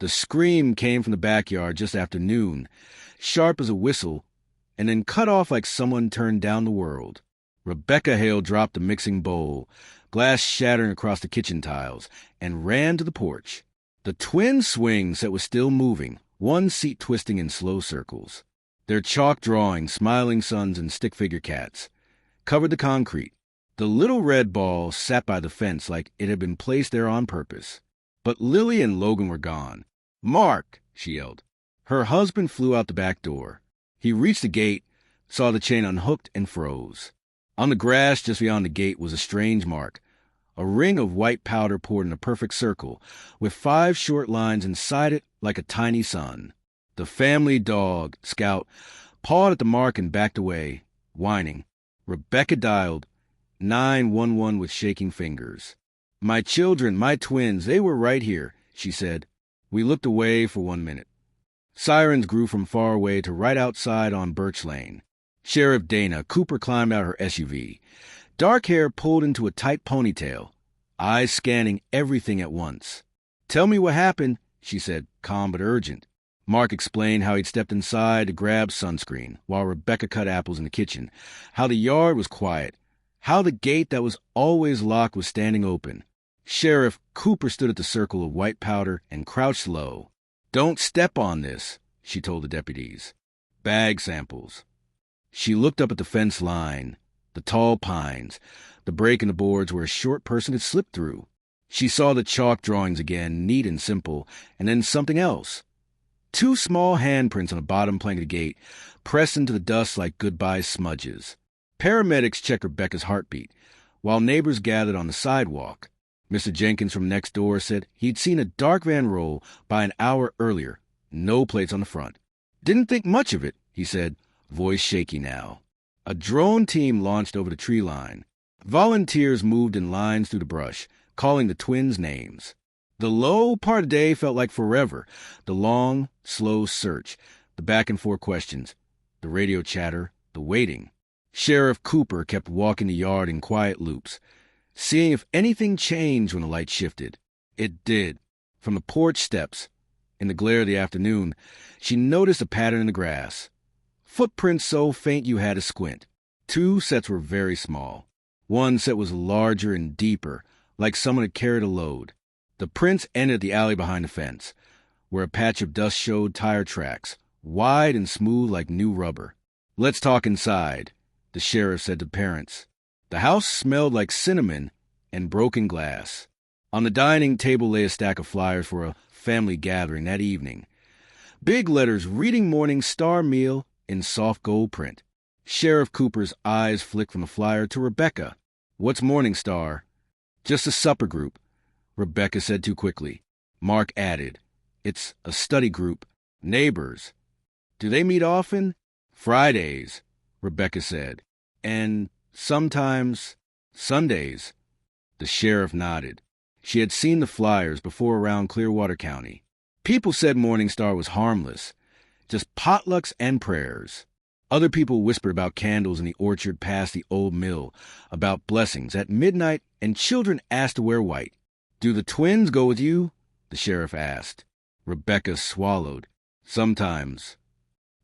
The scream came from the backyard just after noon, sharp as a whistle, and then cut off like someone turned down the world. Rebecca Hale dropped the mixing bowl, glass shattering across the kitchen tiles, and ran to the porch. The twin swing set was still moving, one seat twisting in slow circles. Their chalk drawings, smiling suns and stick figure cats, covered the concrete. The little red ball sat by the fence like it had been placed there on purpose. But Lily and Logan were gone. "Mark!" she yelled. Her husband flew out the back door. He reached the gate, saw the chain unhooked, and froze. On the grass just beyond the gate was a strange mark, a ring of white powder poured in a perfect circle, with 5 short lines inside it like a tiny sun. The family dog, Scout, pawed at the mark and backed away, whining. Rebecca dialed 911 with shaking fingers. "My children, my twins, they were right here," she said. We looked away for 1 minute. Sirens grew from far away to right outside on Birch Lane. Sheriff Dana Cooper climbed out her SUV. Dark hair pulled into a tight ponytail, eyes scanning everything at once. "Tell me what happened," she said, calm but urgent. Mark explained how he'd stepped inside to grab sunscreen while Rebecca cut apples in the kitchen, how the yard was quiet, how the gate that was always locked was standing open. Sheriff Cooper stood at the circle of white powder and crouched low. "Don't step on this," she told the deputies. "Bag samples." She looked up at the fence line, the tall pines, the break in the boards where a short person had slipped through. She saw the chalk drawings again, neat and simple, and then something else. 2 small handprints on the bottom plank of the gate, pressed into the dust like goodbye smudges. Paramedics checked Rebecca's heartbeat, while neighbors gathered on the sidewalk. Mr. Jenkins from next door said he'd seen a dark van roll by an hour earlier, no plates on the front. "Didn't think much of it," he said, voice shaky now. A drone team launched over the tree line. Volunteers moved in lines through the brush, calling the twins' names. The low part of the day felt like forever. The long, slow search, the back-and-forth questions, the radio chatter, the waiting. Sheriff Cooper kept walking the yard in quiet loops, seeing if anything changed when the light shifted. It did. From the porch steps, in the glare of the afternoon, she noticed a pattern in the grass. Footprints so faint you had to squint. 2 sets were very small. One set was larger and deeper, like someone had carried a load. The prints ended at the alley behind the fence, where a patch of dust showed tire tracks, wide and smooth like new rubber. "Let's talk inside," the sheriff said to parents. The house smelled like cinnamon and broken glass. On the dining table lay a stack of flyers for a family gathering that evening. Big letters, "Reading Morning Star Meal," in soft gold print. Sheriff Cooper's eyes flicked from the flyer to Rebecca. "What's Morning Star?" "Just a supper group," Rebecca said too quickly. Mark added, "It's a study group. Neighbors." "Do they meet often?" "Fridays," Rebecca said. "And sometimes Sundays." The sheriff nodded. She had seen the flyers before around Clearwater County. People said Morning Star was harmless, just potlucks and prayers. Other people whispered about candles in the orchard past the old mill, about blessings at midnight, and children asked to wear white. "Do the twins go with you?" the sheriff asked. Rebecca swallowed. "Sometimes."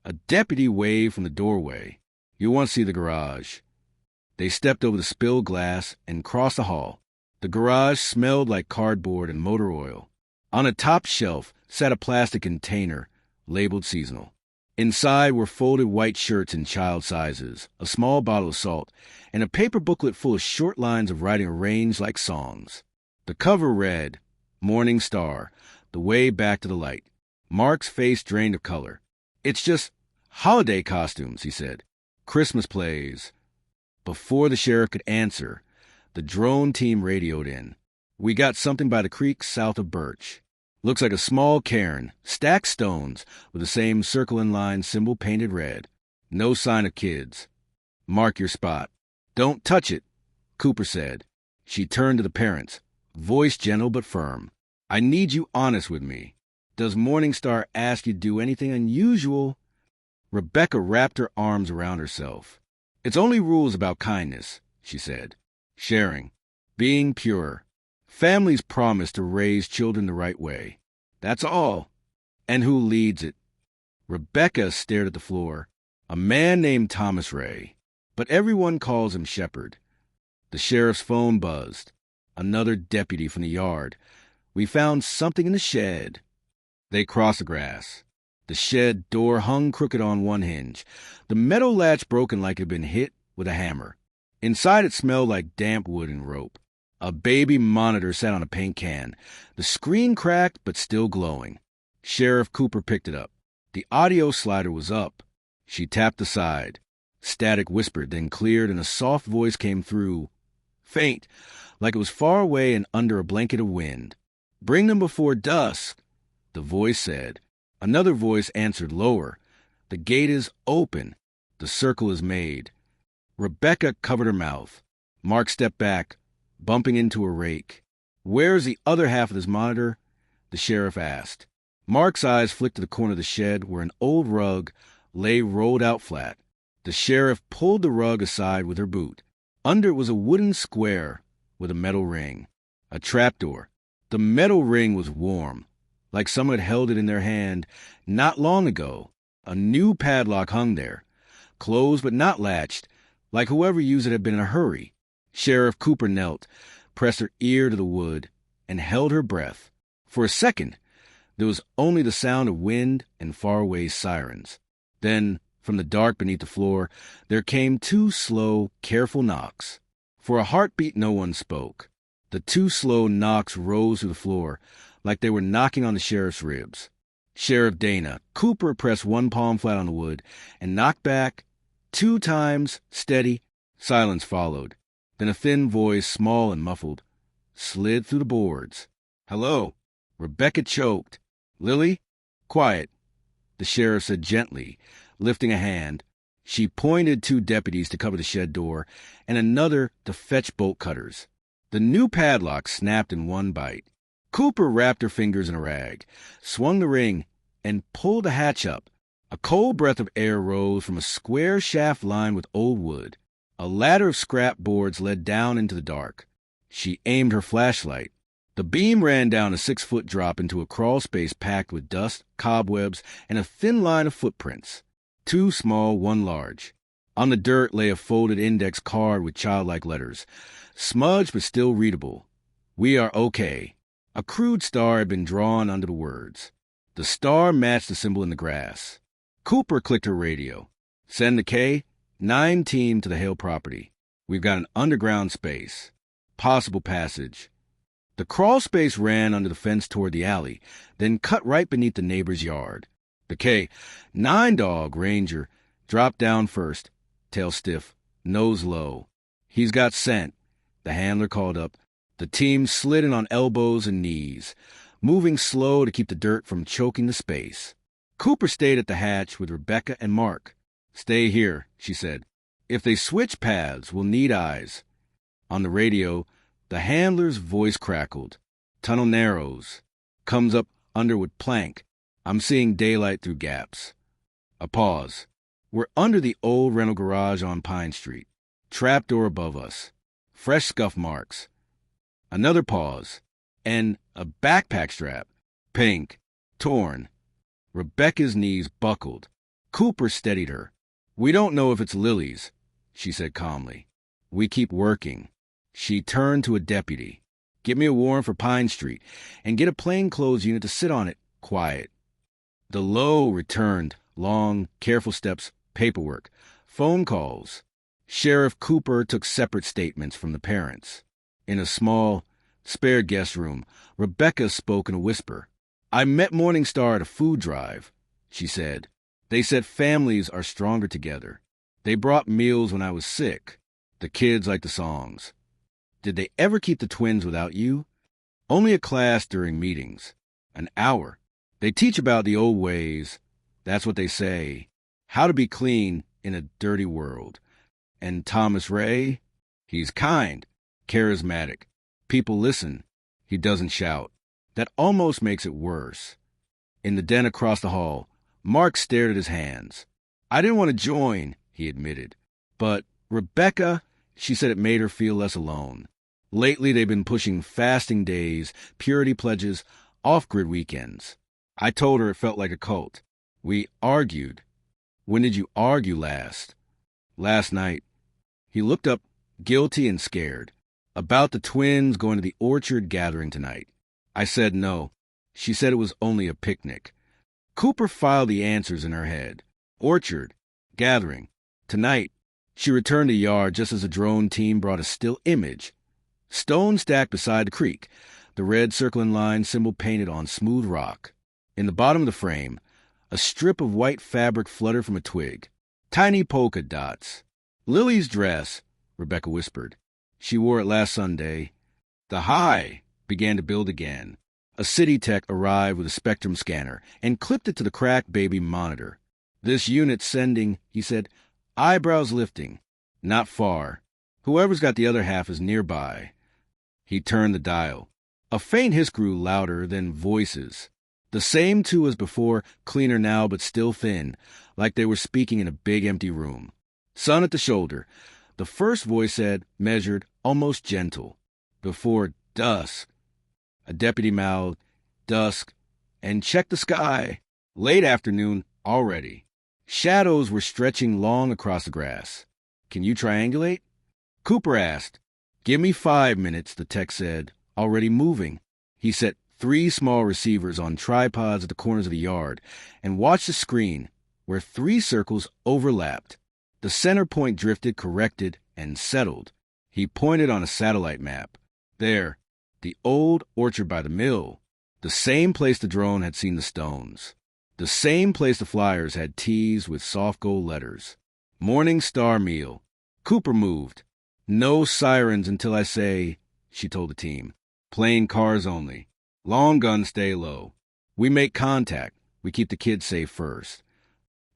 A deputy waved from the doorway. "You want to see the garage." They stepped over the spilled glass and crossed the hall. The garage smelled like cardboard and motor oil. On a top shelf sat a plastic container labeled seasonal. Inside were folded white shirts in child sizes, a small bottle of salt, and a paper booklet full of short lines of writing arranged like songs. The cover read, "Morning Star, the way back to the light." Mark's face drained of color. "It's just holiday costumes," he said. "Christmas plays." Before the sheriff could answer, the drone team radioed in. "We got something by the creek south of Birch. Looks like a small cairn, stacked stones, with the same circle and line symbol painted red. No sign of kids. Mark your spot." "Don't touch it," Cooper said. She turned to the parents, voice gentle but firm. "I need you honest with me. Does Morning Star ask you to do anything unusual?" Rebecca wrapped her arms around herself. "It's only rules about kindness," she said. "Sharing. Being pure. Families promise to raise children the right way. That's all. And who leads it? Rebecca stared at the floor. A man named Thomas Ray, but everyone calls him Shepherd. The sheriff's phone buzzed. Another deputy from the yard. We found something in the shed. They crossed the grass. The shed door hung crooked on one hinge, the metal latch broken like it had been hit with a hammer. Inside it smelled like damp wood and rope. A baby monitor sat on a paint can, the screen cracked but still glowing. Sheriff Cooper picked it up. The audio slider was up. She tapped the side. Static whispered, then cleared, and a soft voice came through, faint, like it was far away and under a blanket of wind. "Bring them before dusk," the voice said. Another voice answered lower. "The gate is open. The circle is made." Rebecca covered her mouth. Mark stepped back, bumping into a rake. "Where's the other half of this monitor?" the sheriff asked. Mark's eyes flicked to the corner of the shed where an old rug lay rolled out flat. The sheriff pulled the rug aside with her boot. Under it was a wooden square with a metal ring. A trapdoor. The metal ring was warm, like someone had held it in their hand not long ago. A new padlock hung there, closed but not latched, like whoever used it had been in a hurry. Sheriff Cooper knelt, pressed her ear to the wood, and held her breath. For a second, there was only the sound of wind and faraway sirens. Then, from the dark beneath the floor, there came two slow, careful knocks. For a heartbeat, no one spoke. The two slow knocks rose through the floor, like they were knocking on the sheriff's ribs. Sheriff Dana. Cooper pressed one palm flat on the wood and knocked back 2 times, steady. Silence followed. Then a thin voice, small and muffled, slid through the boards. "Hello." Rebecca choked. "Lily?" "Quiet," the sheriff said gently, lifting a hand. She pointed 2 deputies to cover the shed door and another to fetch bolt cutters. The new padlock snapped in one bite. Cooper wrapped her fingers in a rag, swung the ring, and pulled the hatch up. A cold breath of air rose from a square shaft lined with old wood. A ladder of scrap boards led down into the dark. She aimed her flashlight. The beam ran down a 6-foot drop into a crawl space packed with dust, cobwebs, and a thin line of footprints. 2 small, 1 large. On the dirt lay a folded index card with childlike letters, smudged but still readable. "We are okay." A crude star had been drawn under the words. The star matched the symbol in the grass. Cooper clicked her radio. "Send the K-9 team to the Hale property. We've got an underground space. Possible passage." The crawl space ran under the fence toward the alley, then cut right beneath the neighbor's yard. The K-9 dog ranger dropped down first, tail stiff, nose low. "He's got scent," the handler called up. The team slid in on elbows and knees, moving slow to keep the dirt from choking the space. Cooper stayed at the hatch with Rebecca and Mark. "Stay here," she said. "If they switch paths, we'll need eyes." On the radio, the handler's voice crackled. "Tunnel narrows. Comes up underwood plank. I'm seeing daylight through gaps." A pause. "We're under the old rental garage on Pine Street. Trapdoor above us. Fresh scuff marks." Another pause. "And a backpack strap. Pink. Torn." Rebecca's knees buckled. Cooper steadied her. "We don't know if it's Lily's," she said calmly. "We keep working." She turned to a deputy. "Get me a warrant for Pine Street, and get a plainclothes unit to sit on it. Quiet." The low returned, long, careful steps, paperwork, phone calls. Sheriff Cooper took separate statements from the parents. In a small, spare guest room, Rebecca spoke in a whisper. "I met Morningstar at a food drive," she said. "They said families are stronger together. They brought meals when I was sick. The kids like the songs. Did they ever keep the twins without you?" "Only a class during meetings. An hour. They teach about the old ways. That's what they say. How to be clean in a dirty world. And Thomas Ray? He's kind, charismatic. People listen. He doesn't shout. That almost makes it worse." In the den across the hall, Mark stared at his hands. "I didn't want to join," he admitted. "But Rebecca," she said, it made her feel less alone. Lately they've been pushing fasting days, purity pledges, off-grid weekends. I told her it felt like a cult. We argued. When did you argue last? Last night. He looked up, guilty and scared. About the twins going to the orchard gathering tonight. I said no. She said it was only a picnic. Cooper filed the answers in her head. Orchard. Gathering. Tonight. She returned to the yard just as the drone team brought a still image. Stone stacked beside the creek, the red circling line symbol painted on smooth rock. In the bottom of the frame, a strip of white fabric fluttered from a twig. Tiny polka dots. Lily's dress, Rebecca whispered. She wore it last Sunday. The high began to build again. A city tech arrived with a spectrum scanner and clipped it to the cracked baby monitor. This unit's sending, he said, eyebrows lifting. Not far. Whoever's got the other half is nearby. He turned the dial. A faint hiss grew louder, then voices. The same two as before, cleaner now but still thin, like they were speaking in a big empty room. Sun at the shoulder. The first voice said, measured, almost gentle. Before dusk. A deputy mouthed, dusk, and check the sky. Late afternoon already. Shadows were stretching long across the grass. Can you triangulate? Cooper asked. Give me 5 minutes, the tech said, already moving. He set 3 small receivers on tripods at the corners of the yard and watched the screen, where 3 circles overlapped. The center point drifted, corrected, and settled. He pointed on a satellite map. There, the old orchard by the mill. The same place the drone had seen the stones. The same place the flyers had teased with soft gold letters. Morning star meal. Cooper moved. No sirens until I say, she told the team. Plain cars only. Long guns stay low. We make contact. We keep the kids safe first.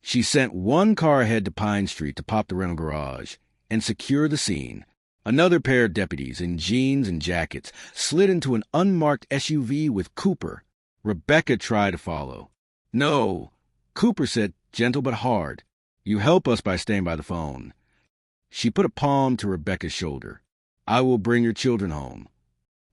She sent 1 car ahead to Pine Street to pop the rental garage and secure the scene. Another pair of deputies in jeans and jackets slid into an unmarked SUV with Cooper. Rebecca tried to follow. No, Cooper said, gentle but hard. You help us by staying by the phone. She put a palm to Rebecca's shoulder. I will bring your children home.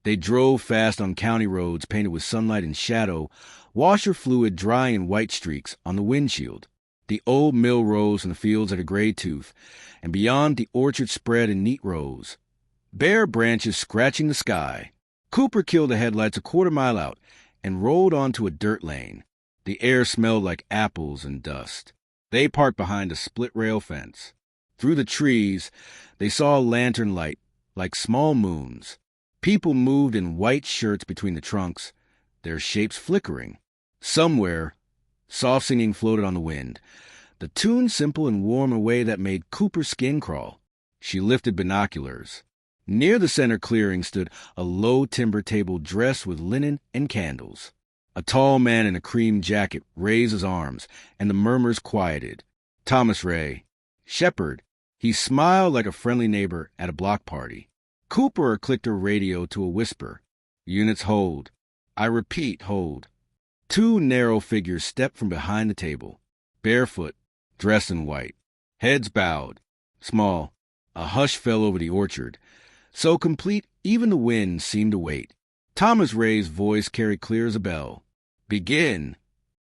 They drove fast on county roads painted with sunlight and shadow, washer fluid drying in white streaks on the windshield. The old mill rose in the fields like a gray tooth, and beyond the orchard spread in neat rows. Bare branches scratching the sky. Cooper killed the headlights a quarter-mile out and rolled onto a dirt lane. The air smelled like apples and dust. They parked behind a split-rail fence. Through the trees, they saw a lantern light, like small moons. People moved in white shirts between the trunks, their shapes flickering. Somewhere, soft singing floated on the wind, the tune simple and warm in a way that made Cooper's skin crawl. She lifted binoculars. Near the center clearing stood a low timber table dressed with linen and candles. A tall man in a cream jacket raised his arms, and the murmurs quieted. Thomas Ray. Shepherd. He smiled like a friendly neighbor at a block party. Cooper clicked her radio to a whisper. Units hold. I repeat, hold. 2 narrow figures stepped from behind the table. Barefoot, dressed in white. Heads bowed. Small. A hush fell over the orchard. So complete, even the wind seemed to wait. Thomas Ray's voice carried clear as a bell. Begin.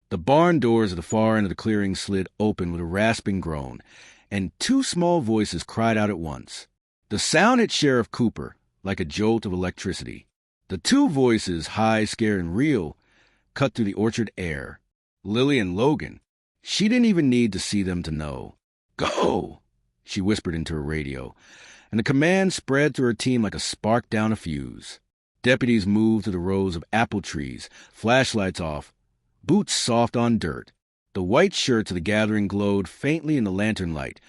The barn doors at the far end of the clearing slid open with a rasping groan, and 2 small voices cried out at once. The sound hit Sheriff Cooper like a jolt of electricity. The 2 voices, high, scared, and real, cut through the orchard air. Lily and Logan. She didn't even need to see them to know. Go, she whispered into her radio, and the command spread through her team like a spark down a fuse. Deputies moved to the rows of apple trees, flashlights off, boots soft on dirt. The white shirts of the gathering glowed faintly in the lantern light,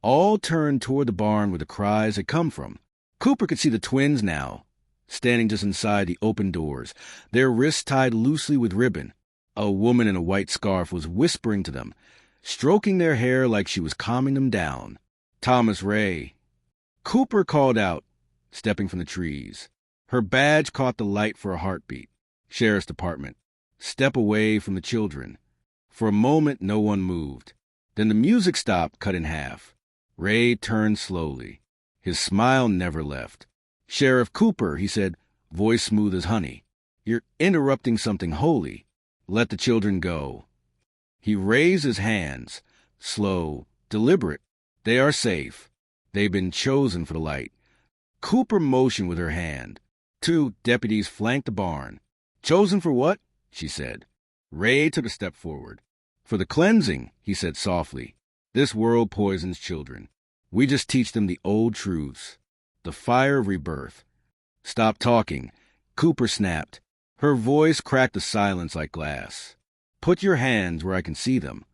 all turned toward the barn where the cries had come from. Cooper could see the twins now, standing just inside the open doors, their wrists tied loosely with ribbon. A woman in a white scarf was whispering to them, stroking their hair like she was calming them down. Thomas Ray. Cooper called out, stepping from the trees. Her badge caught the light for a heartbeat. Sheriff's Department. Step away from the children. For a moment, no one moved. Then the music stopped, cut in half. Ray turned slowly. His smile never left. Sheriff Cooper, he said, voice smooth as honey. You're interrupting something holy. Let the children go." He raised his hands, slow, deliberate. They are safe. They've been chosen for the light. Cooper motioned with her hand. 2 deputies flanked the barn. "Chosen for what?" she said. Ray took a step forward. "For the cleansing," he said softly. "This world poisons children. We just teach them the old truths. The fire of rebirth." "Stop talking," Cooper snapped. Her voice cracked the silence like glass. "Put your hands where I can see them."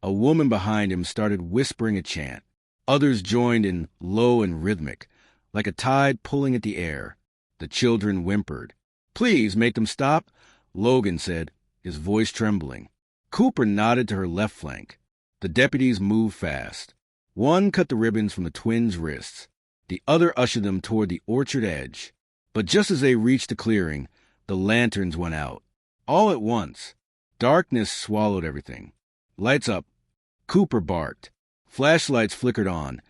A woman behind him started whispering a chant. Others joined in, low and rhythmic, like a tide pulling at the air. The children whimpered. "Please make them stop," Logan said, his voice trembling. Cooper nodded to her left flank. The deputies moved fast. One cut the ribbons from the twins' wrists. The other ushered them toward the orchard edge. But just as they reached the clearing, the lanterns went out. All at once. Darkness swallowed everything. "Lights up," Cooper barked. Flashlights flickered on,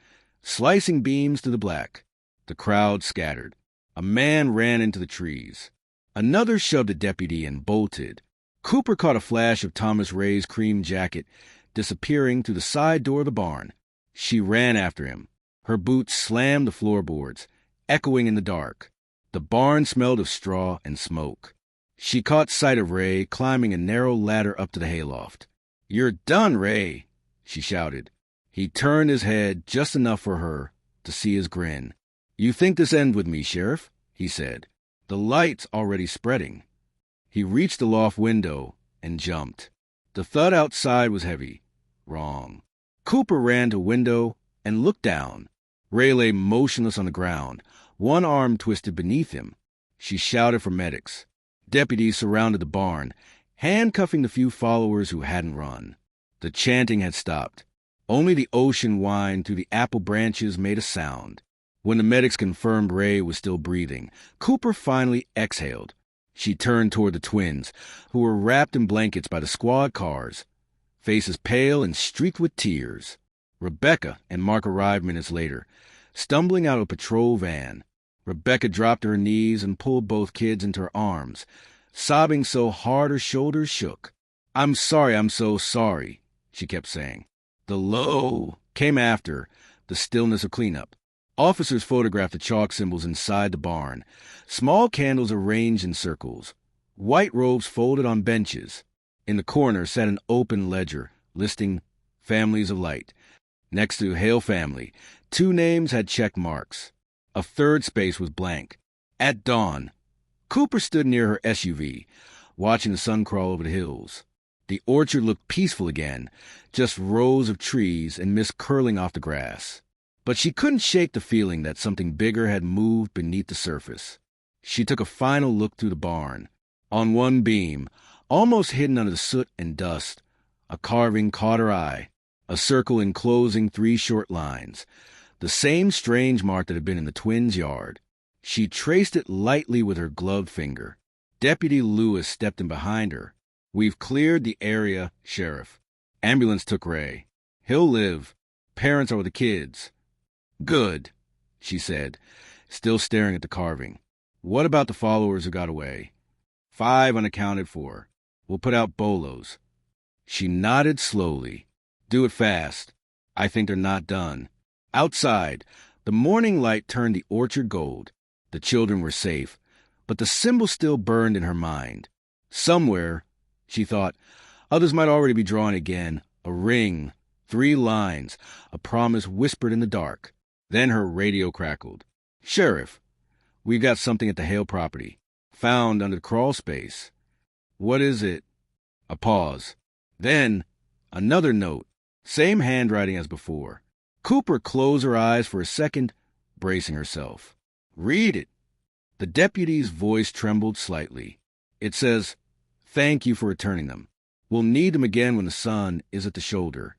slicing beams to the black. The crowd scattered. A man ran into the trees. Another shoved a deputy and bolted. Cooper caught a flash of Thomas Ray's cream jacket disappearing through the side door of the barn. She ran after him. Her boots slammed the floorboards, echoing in the dark. The barn smelled of straw and smoke. She caught sight of Ray climbing a narrow ladder up to the hayloft. "You're done, Ray," she shouted. He turned his head just enough for her to see his grin. "You think this ends with me, Sheriff?" he said. "The light's already spreading." He reached the loft window and jumped. The thud outside was heavy. Wrong. Cooper ran to a window and looked down. Ray lay motionless on the ground, one arm twisted beneath him. She shouted for medics. Deputies surrounded the barn, handcuffing the few followers who hadn't run. The chanting had stopped. Only the ocean whined through the apple branches made a sound. When the medics confirmed Ray was still breathing, Cooper finally exhaled. She turned toward the twins, who were wrapped in blankets by the squad cars, faces pale and streaked with tears. Rebecca and Mark arrived minutes later, stumbling out of a patrol van. Rebecca dropped to her knees and pulled both kids into her arms, sobbing so hard her shoulders shook. I'm so sorry," she kept saying. The low came after the stillness of cleanup. Officers photographed the chalk symbols inside the barn, small candles arranged in circles, white robes folded on benches. In the corner sat an open ledger listing families of light. Next to Hail Family, 2 names had check marks. A third space was blank. At dawn. Cooper stood near her SUV, watching the sun crawl over the hills. The orchard looked peaceful again, just rows of trees and mist curling off the grass. But she couldn't shake the feeling that something bigger had moved beneath the surface. She took a final look through the barn. On one beam, almost hidden under the soot and dust, a carving caught her eye, a circle enclosing 3 short lines, the same strange mark that had been in the twins' yard. She traced it lightly with her gloved finger. Deputy Lewis stepped in behind her. "We've cleared the area, Sheriff. Ambulance took Ray. He'll live. Parents are with the kids." "Good," she said, still staring at the carving. "What about the followers who got away?" 5 unaccounted for. We'll put out bolos." She nodded slowly. "Do it fast. I think they're not done." Outside, the morning light turned the orchard gold. The children were safe, but the symbol still burned in her mind. Somewhere, she thought, others might already be drawing again. A ring, 3 lines, a promise whispered in the dark. Then her radio crackled. "Sheriff, we've got something at the Hale property. Found under the crawl space." "What is it?" A pause. Then, another note. Same handwriting as before. Cooper closed her eyes for a second, bracing herself. "Read it." The deputy's voice trembled slightly. It says, "Thank you for returning them. We'll need them again when the sun is at the shoulder."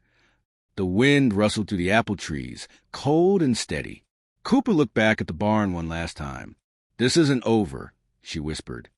The wind rustled through the apple trees, cold and steady. Cooper looked back at the barn one last time. "This isn't over," she whispered.